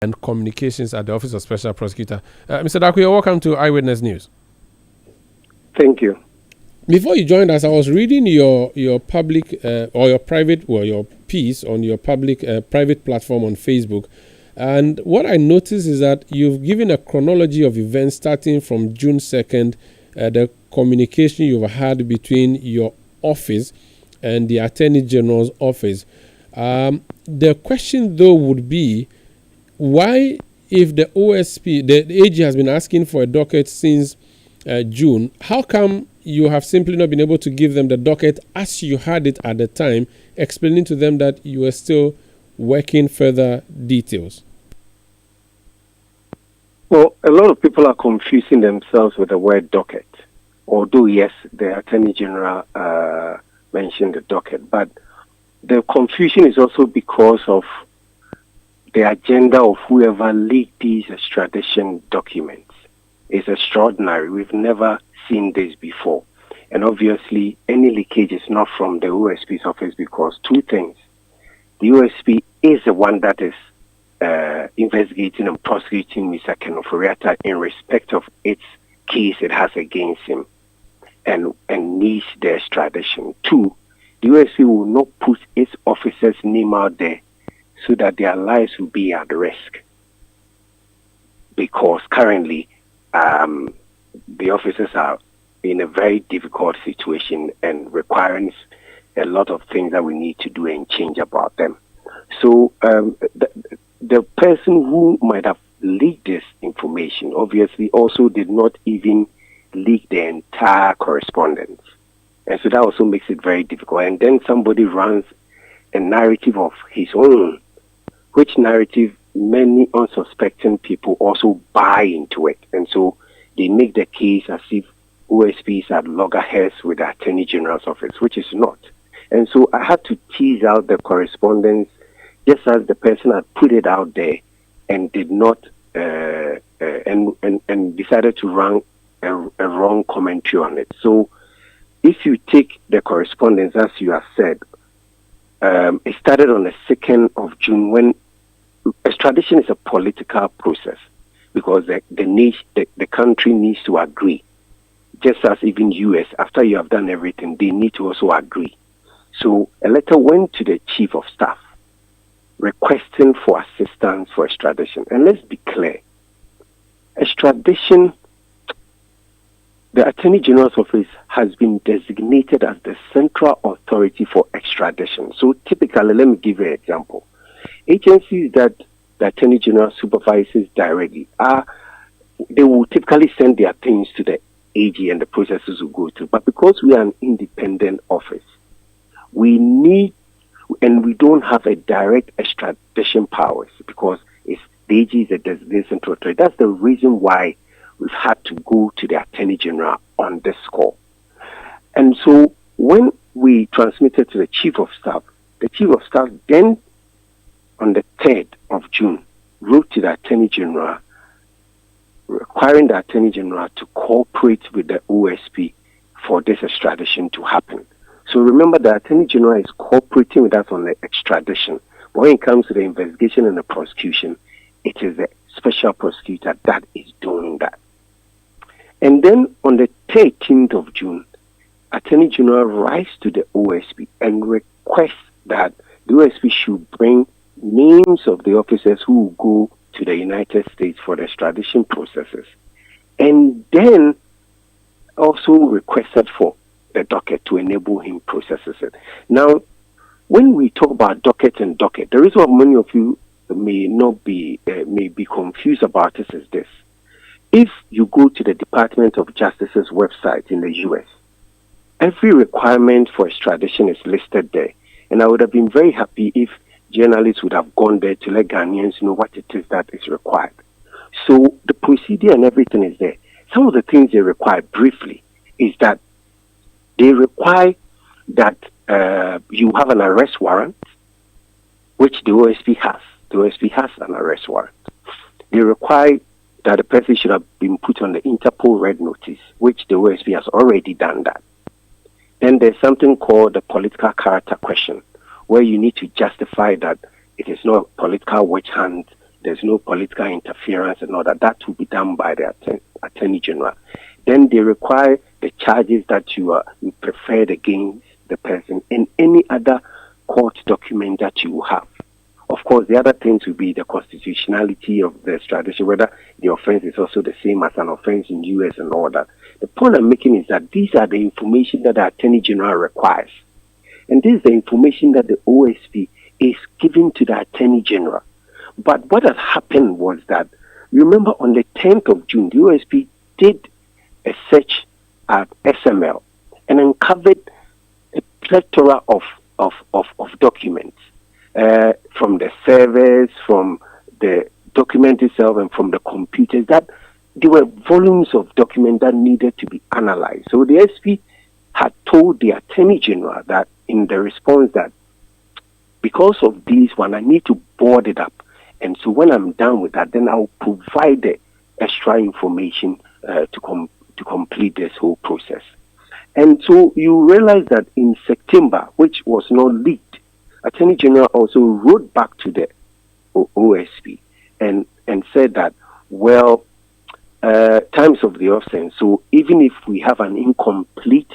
and Communications at the Office of Special Prosecutor. Mr. Darko, you're welcome to Eyewitness News. Thank you. Before you joined us, I was reading your public or your private, well, your piece on your public private platform on Facebook. And what I noticed is that you've given a chronology of events starting from June 2nd, the communication you've had between your office and the Attorney General's office. The question, though, would be, why, if the OSP, the AG has been asking for a docket since June, how come you have simply not been able to give them the docket as you had it at the time, explaining to them that you were still working further details? Well, a lot of people are confusing themselves with the word docket. Although, yes, the Attorney General mentioned the docket, but the confusion is also because of the agenda of whoever leaked these extradition documents. Is extraordinary. We've never seen this before. And obviously, any leakage is not from the OSP's office because two things. The OSP is the one that is investigating and prosecuting Mr. Ofori-Atta in respect of its case it has against him and needs the extradition. Two, the OSP will not put its officer's name out there so that their lives will be at risk. Because currently, the officers are in a very difficult situation and requiring a lot of things that we need to do and change about them. So the person who might have leaked this information obviously also did not even leak the entire correspondence. And so that also makes it very difficult. And then somebody runs a narrative of his own, which narrative many unsuspecting people also buy into it. And so they make the case as if OSPs are loggerheads with the Attorney General's office, which is not. And so I had to tease out the correspondence just as the person had put it out there and did not, and decided to run a wrong commentary on it. So if you take the correspondence, as you have said, it started on the 2nd of June when extradition is a political process because the country needs to agree. Just as even US, after you have done everything, they need to also agree. So a letter went to the Chief of Staff requesting for assistance for extradition. And let's be clear, extradition, the Attorney General's office has been designated as the central authority for extradition. So typically, let me give you an example. Agencies that the Attorney General supervises directly they will typically send their things to the AG and the processes will go through. But because we are an independent office, we need, and we don't have a direct extradition powers because the AG is a designated central authority. That's the reason why we've had to go to the Attorney General on this score. And so when we transmitted to the Chief of Staff, the Chief of Staff then, on the 3rd of June, wrote to the Attorney General requiring the Attorney General to cooperate with the OSP for this extradition to happen. So remember, the Attorney General is cooperating with us on the extradition. But when it comes to the investigation and the prosecution, it is the special prosecutor that is doing that. And then on the 13th of June, Attorney General writes to the OSP and requests that the OSP should bring names of the officers who will go to the United States for the extradition processes. And then also requested for the docket to enable him processes it. Now, when we talk about docket and docket, the reason why many of you may be confused about this is this. If you go to the Department of Justice's website in the US, every requirement for extradition is listed there. And I would have been very happy if journalists would have gone there to let Ghanaians know what it is that is required. So the procedure and everything is there. Some of the things they require briefly is that they require that you have an arrest warrant, which the OSP has. The OSP has an arrest warrant. They require that the person should have been put on the Interpol red notice, which the OSP has already done that. Then there's something called the political character question, where you need to justify that it is not political witch hunt there's no political interference and all that. That will be done by the Attorney General. Then they require the charges that you preferred against the person and any other court document that you have. Of course, the other things will be the constitutionality of the extradition, whether the offense is also the same as an offense in U.S. and all that. The point I'm making is that these are the information that the Attorney General requires. And this is the information that the OSP is giving to the Attorney General. But what has happened was that, remember on the 10th of June, the OSP did a search at SML and uncovered a plethora of documents from the servers, from the document itself, and from the computers. That there were volumes of documents that needed to be analyzed. So the SP had told the Attorney General that in the response that because of this one, I need to board it up. And so when I'm done with that, then I'll provide the extra information to complete this whole process. And so you realize that in September, which was not leaked, Attorney General also wrote back to the OSP and said that, well, times of the offense, so even if we have an incomplete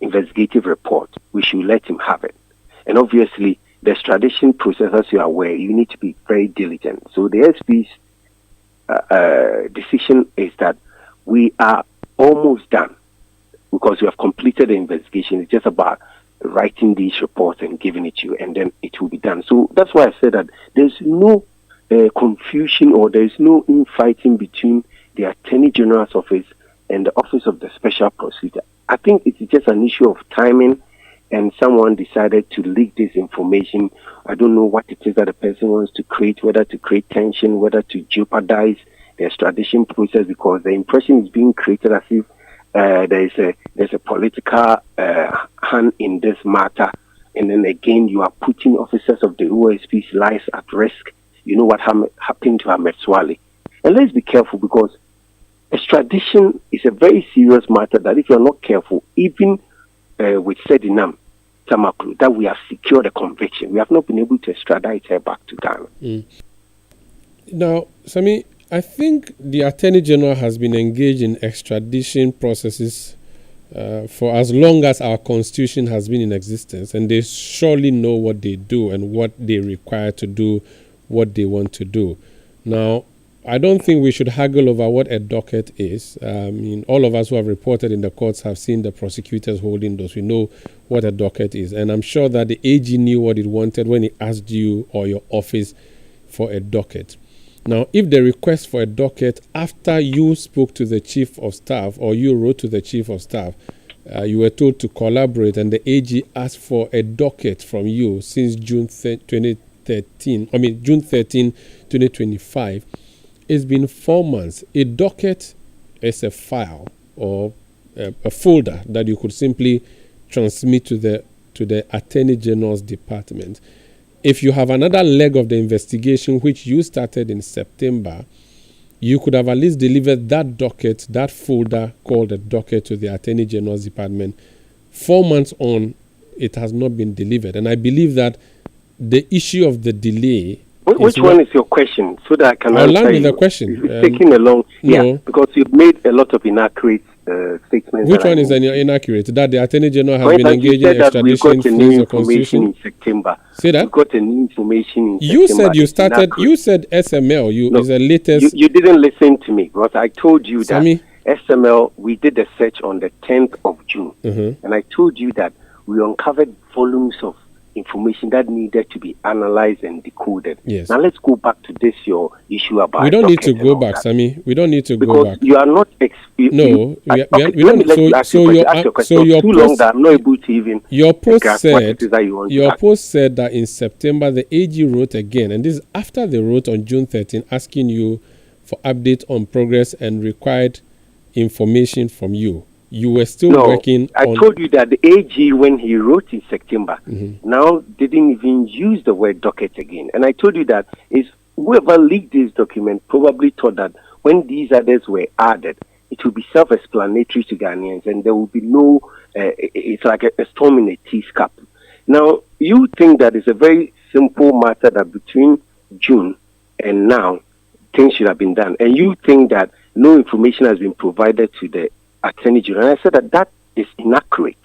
investigative report, we should let him have it. And obviously, the extradition process, as you are aware, you need to be very diligent. So the SP's decision is that we are almost done because we have completed the investigation. It's just about writing these reports and giving it to you, and then it will be done. So that's why I said that there's no confusion or there's no infighting between the Attorney General's office and the Office of the Special Prosecutor. I think it's just an issue of timing, and someone decided to leak this information. I don't know what it is that the person wants to create, whether to create tension, whether to jeopardize the extradition process, because the impression is being created as if there's a political hand in this matter. And then again, you are putting officers of the OSP's lives at risk. You know what happened to Ahmed Swale. And let's be careful, because extradition is a very serious matter that if you're not careful, even with Sedinam Tamaklu, that we have secured a conviction, we have not been able to extradite her back to Ghana. Now, Sammy, I think the Attorney General has been engaged in extradition processes for as long as our Constitution has been in existence, and they surely know what they do and what they require to do, what they want to do. Now, I don't think we should haggle over what a docket is. I mean, all of us who have reported in the courts have seen the prosecutors holding those. We know what a docket is. And I'm sure that the AG knew what it wanted when he asked you or your office for a docket. Now, if the request for a docket after you spoke to the chief of staff or you wrote to the chief of staff, you were told to collaborate, and the AG asked for a docket from you since June 13, 2025, it's been 4 months. A docket is a file or a folder that you could simply transmit to the Attorney General's department. If you have another leg of the investigation, which you started in September, you could have at least delivered that docket, that folder called a docket, to the Attorney General's department. 4 months on, it has not been delivered. And I believe that the issue of the delay... Which one is your question, so that I can I'll answer land with you? the question. It's taking a long... No. Yeah, because you've made a lot of inaccurate statements. Which one is inaccurate? That the Attorney General has been engaging in extradition through the Constitution? In September. Say that? We got a new information in You September. said you started... You said SML is the latest... You didn't listen to me, because I told you Sammy? that SML, we did a search on the 10th of June. Mm-hmm. And I told you that we uncovered volumes of information that needed to be analyzed and decoded. Yes. Now let's go back to this, your issue about... We don't need to go back, Sammy. We don't need to go back. Because you are not... we don't need... So your too long that I'm not able to even... Your post said that in September, the AG wrote again, and this is after they wrote on June 13, asking you for update on progress and required information from you. You were still working on... I told you that the AG, when he wrote in September, now didn't even use the word docket again. And I told you that is whoever leaked this document probably thought that when these others were added, it will be self-explanatory to Ghanaians, and there will be no... it's like a storm in a teacup. Now, you think that it's a very simple matter that between June and now, things should have been done. And you think that no information has been provided to the Attorney General. And I said that is inaccurate.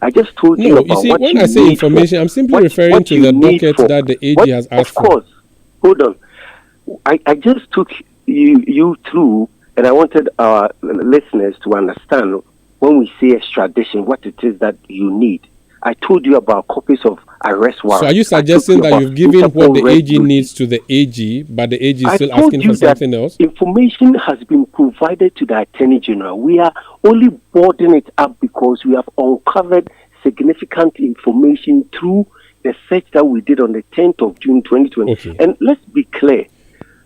I just told you about you see, what when you I say need information, I'm simply referring to the docket that the AG has asked for. Of course. Hold on. I just took you through, and I wanted our listeners to understand when we say extradition, what it is that you need. I told you about copies of arrest warrants. So are you suggesting that you've given what the AG needs to the AG, but the AG is still asking for something else? Information has been provided to the Attorney General. We are only boarding it up because we have uncovered significant information through the search that we did on the 10th of June 2020. Okay. And let's be clear,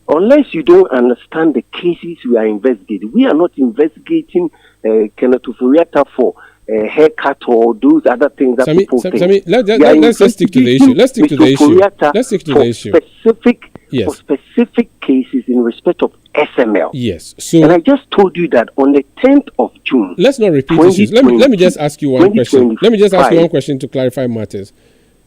unless you don't understand the cases we are investigating, we are not investigating Kenneth Ofori-Atta for haircut or those other things that people think. Sammy, let's just stick to the issue. Let's stick to the issue. Let's stick to the issue. For specific cases in respect of SML. Yes. So, and I just told you that on the 10th of June. Let's not repeat issues. Let me just ask you one question. Let me just ask you one question to clarify matters.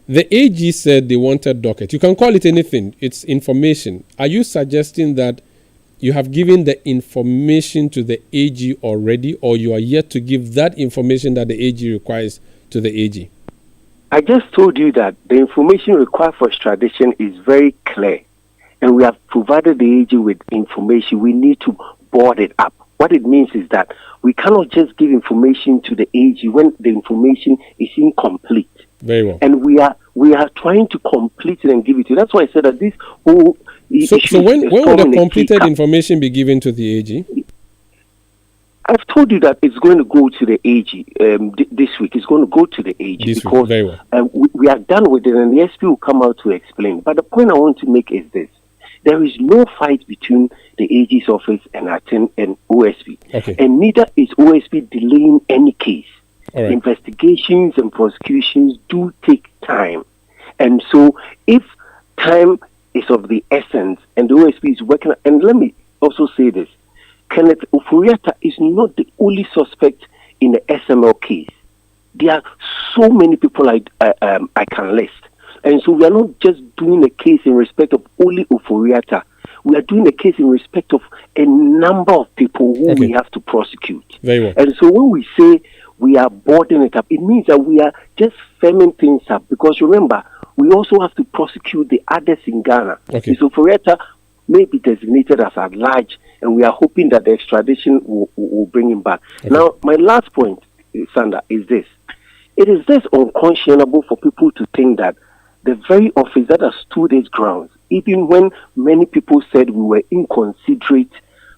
The AG said they wanted docket. You can call it anything. It's information. Are you suggesting that you have given the information to the AG already, or you are yet to give that information that the AG requires to the AG? I just told you that the information required for extradition is very clear, and we have provided the AG with information. We need to board it up. What it means is that we cannot just give information to the AG when the information is incomplete. Very well. And we are trying to complete it and give it to you. That's why I said that this whole So when will the completed information be given to the AG? I've told you that it's going to go to the AG this week. It's going to go to the AG because very well. We are done with it, and the SP will come out to explain. But the point I want to make is this. There is no fight between the AG's office and OSP. Okay. And neither is OSP delaying any case. All right. Investigations and prosecutions do take time. And so if time is of the essence and the OSP is working, and let me also say this, Kenneth Ofori-Atta is not the only suspect in the SML case. There are so many people I can list. And so we are not just doing a case in respect of only Ofori-Atta. We are doing a case in respect of a number of people who we have to prosecute. Very well. And so when we say we are boarding it up, it means that we are just firming things up. Because remember, we also have to prosecute the others in Ghana. Okay. So Ofori-Atta may be designated as at large, and we are hoping that the extradition will bring him back. Okay. Now, my last point, Sandra, is this. It is this unconscionable for people to think that the very office that has stood its grounds, even when many people said we were inconsiderate,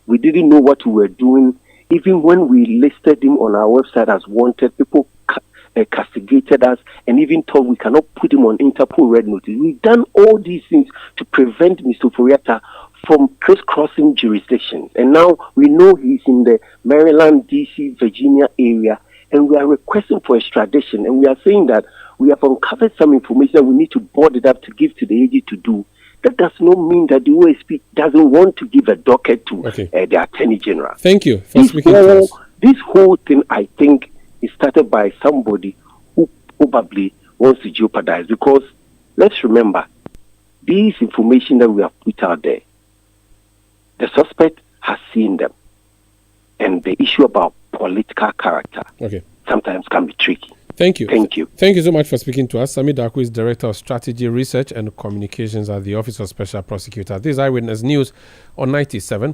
we didn't know what we were doing, even when we listed him on our website as wanted, people castigated us and even told we cannot put him on Interpol red notice. We've done all these things to prevent Mr. Ofori-Atta from crisscrossing jurisdictions. And now we know he's in the Maryland, D.C., Virginia area, and we are requesting for extradition. And we are saying that we have uncovered some information that we need to board it up to give to the AG to do. That does not mean that the OSP doesn't want to give a docket to the Attorney General. Thank you for speaking to us. This whole thing, I think, is started by somebody who probably wants to jeopardize. Because let's remember, these information that we have put out there, the suspect has seen them. And the issue about political character sometimes can be tricky. Thank you. Thank you. Thank you so much for speaking to us. Sammy Darko is Director of Strategy, Research and Communications at the Office of Special Prosecutor. This is Eyewitness News on 97.